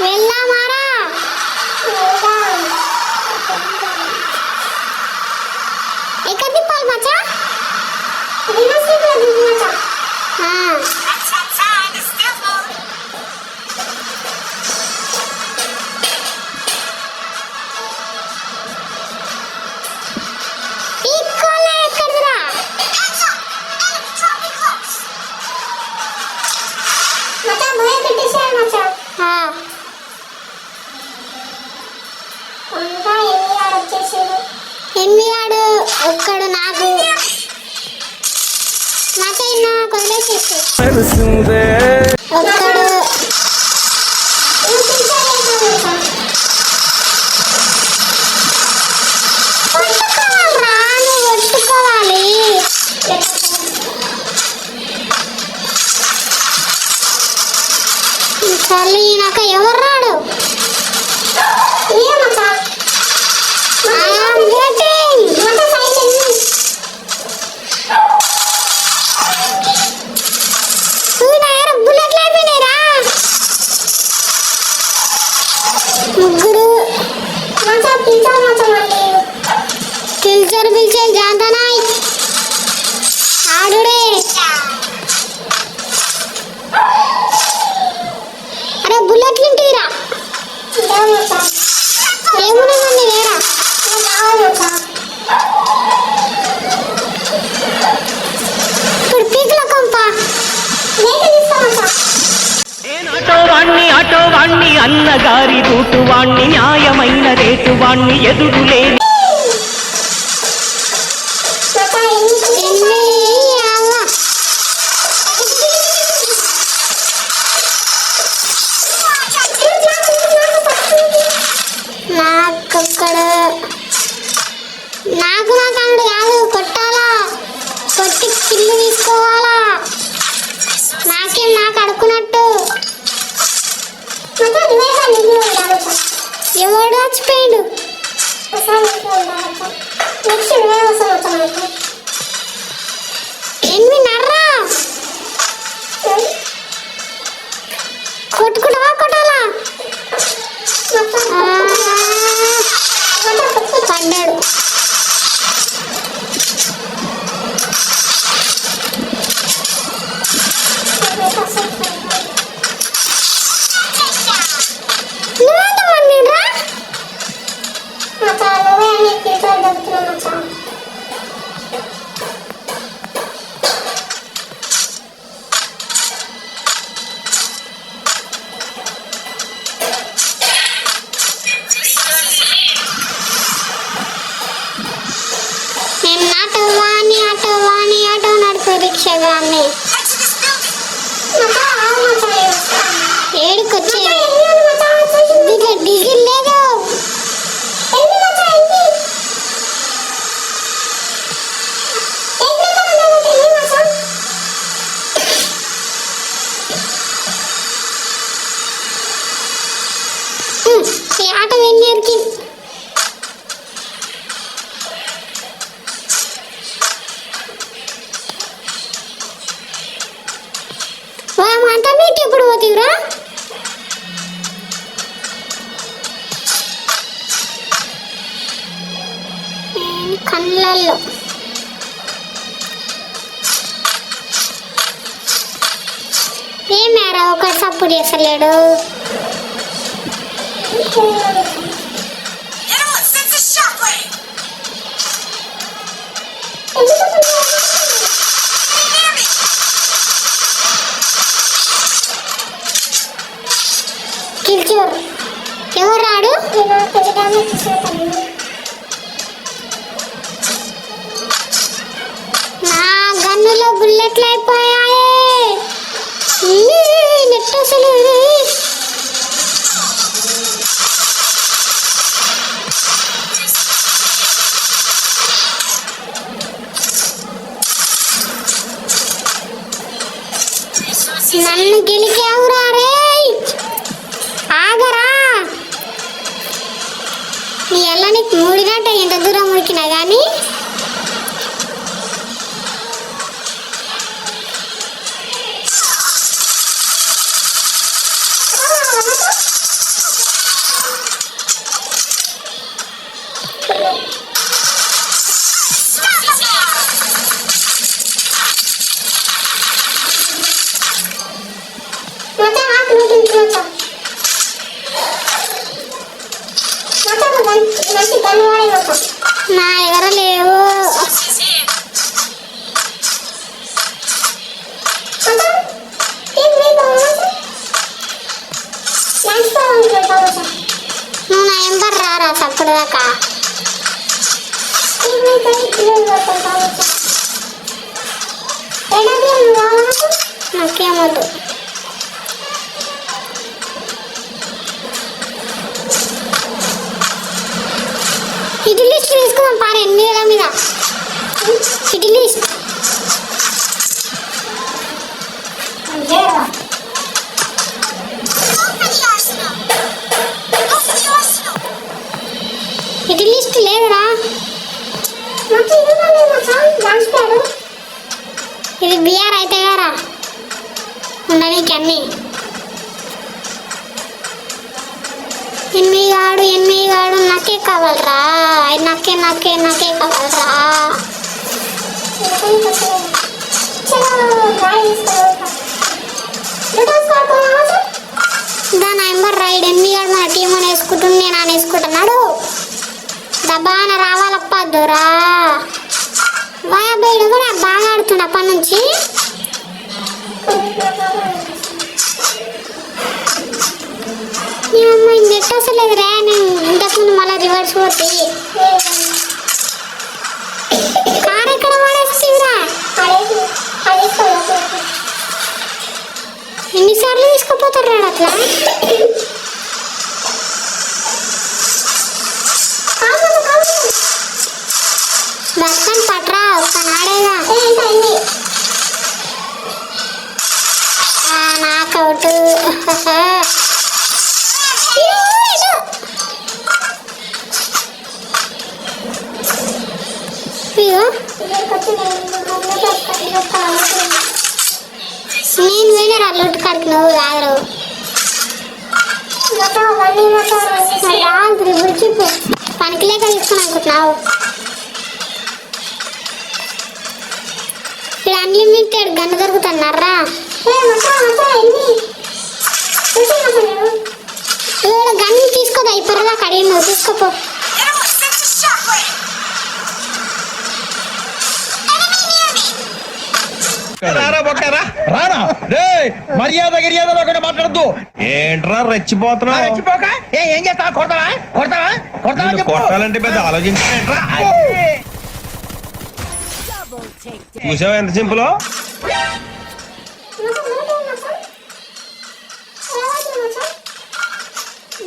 వెళ్దామారా? ఎక్కడ తిప్పాలి మచ్చా? ఎన్నిగాడు ఒక్కడు నాకు నాకైనా కొదిలేసేసి ఒక్కడు కొట్టుకోవాలి. చల్లి నాకు ఎవరు రాడు. ముగ్గురు పిల్చర్ పిల్చర్ జాంతనాయ్ ఆడుడే. అరే బుల్లెట్లు ఇంటిరా ఏమున్నదండి వేరా ఇప్పుడు పీకుల కొంప ఆటో వాణ్ణి అన్నగారి రూటు వాణ్ణి న్యాయమైన రేటు వాణ్ణి ఎదురులేని నాకు అన్నాడు కాదు, కొట్టాలా, కొట్టి కిల్లు తీసుకోవాలా. నాకేం నాకు అడుకున్నట్టు ఎవడు వచ్చిపోయిండు. ఎనిమిదిన్నర కొట్టుకుంటావా కొట్టాలా? పడ్డాడు. ఆటో నడుపు రిక్షగాన్ని ఏడుకొచ్చేది. దీంట్లో డీజిల్ లేదు. ఈ ఆటో వెన్నీరుకి అంతా మీకు ఎప్పుడు పోతీరా? కళ్ళల్లో ఏమేరా ఒక సపోర్ట్ చేస్తలేడు. ఎవరు రాడు? నా గన్నులో బుల్లెట్లు అయిపోయాయి. నెట్ అసలు నన్ను గెలికావురా రే. ఆగరా నీ ఎలా నీకు మూడినట్ట ఎంత దూరం ఉడికినా కానీ నెంబర్ రారా సప్పుడు దాకా నాకేమొద్దు. హిట్ లిస్ట్ తీసుకుందాం పారు 8,000 మీద హిట్ లిస్ట్. హిట్ లిస్ట్ లేదురా. ఇది బిఆర్ అయితే గారా ఉండడానికి అన్నీ. ఎనిమిది గాడు నాకే కావాలరా. నాకే కావాలరా. దాని నెంబర్ రైడ్ 8 గాడు మన టీం అని వేసుకుంటుంది. నేను అని వేసుకుంటున్నాడు. దబాన రావాలప్పద్దురా. వాయాబేడు కూడా బాగా ఆడుతుండ అప్పటి నుంచి. నెట్ వస్తలేదు రా. నేను ఇంతకుముందు మళ్ళీ రివర్స్ పోతే కార్ ఎక్కడ వాడేస్తుందిరా. ఎన్నిసార్లు తీసుకుపోతారు రాడు అట్లా. బస్కన్ పట్రా నాడేగా. నాకౌట్. నేను వినరా లొట్టు కాడికి నువ్వు కాదు. చెప్పు పనికి లేక తీసుకుని అనుకుంటున్నావు. ఇక్కడ అన్లిమిటెడ్ గన్ దొరుకుతున్నారా. గన్ తీసుకోదా ఇప్పటిదా కడిగి నువ్వు తీసుకోపో. మర్యాద గిర్యాదలో ఒకటి మాట్లాడద్దు. ఏంట్రా రెచ్చిపోతున్నావు? రెచ్చిపోక ఏం చేస్తావా? కొట్టాలంటే పెద్ద ఆలోచించా. చూసావా ఎంత సింపుల్.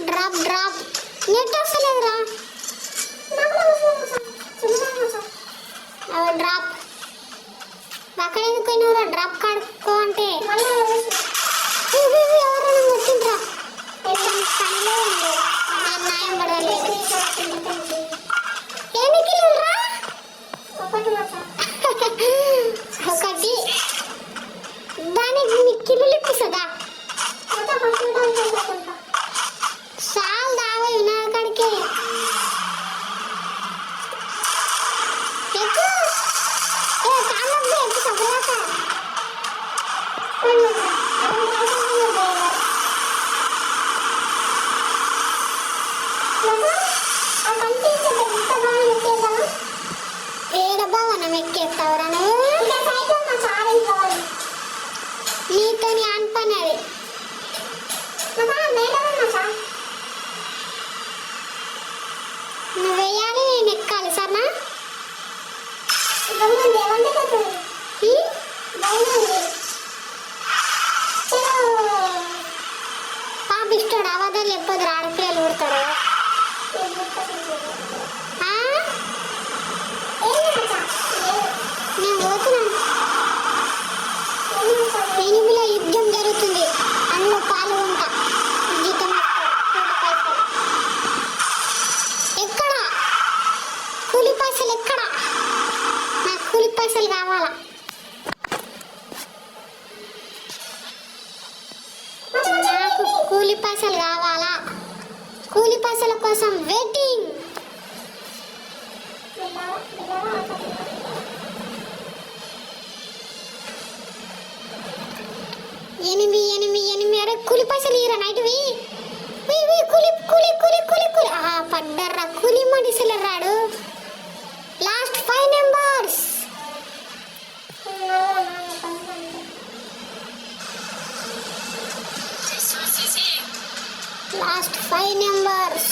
డ్రాప్ నెట్ వస్తలేదురా. డ్రాప్ అక్కడ ఎందుకు పోయినవరా. డ్రాప్ కాడుకో అంటే ఎవరైనా ముట్టిండ్రా. న్యాయం పడాలి. ఎన్ని కిలోరా? ఒకటి. దానికి కిలోలు ఇప్పిస్తుందా? సాల్ దావా వినాయకుడికి ఏడబ్బా మనం ఎక్కేస్తావురా నువ్వు. నీతో అనిపని అది. నువ్వు వేయాలి నేను ఎక్కాలి సరేనా. పాపిస్తాడు అవధాలు ఎప్పుడు ఆడపిల్లలు పుడతాడు. నేను పోతున్నాను. ఎనిమిదిలో యుద్ధం జరుగుతుంది. అందులో పాల్గొంటా. జీతం ఎక్కడ కూలి పైసలు ఎక్కడ? నాకు కూలి పైసలు కావాలా. నాకు కూలి పైసలు కావాలా. కూలి పైసల కోసం వెయిటింగ్. ఎనిమిది అరే కూలి పైసలు ఇరా నైట్వి. కూలి పడ్డర్రా. కూలి మడిసలు రాడు. Last 5 numbers. Last 5 numbers.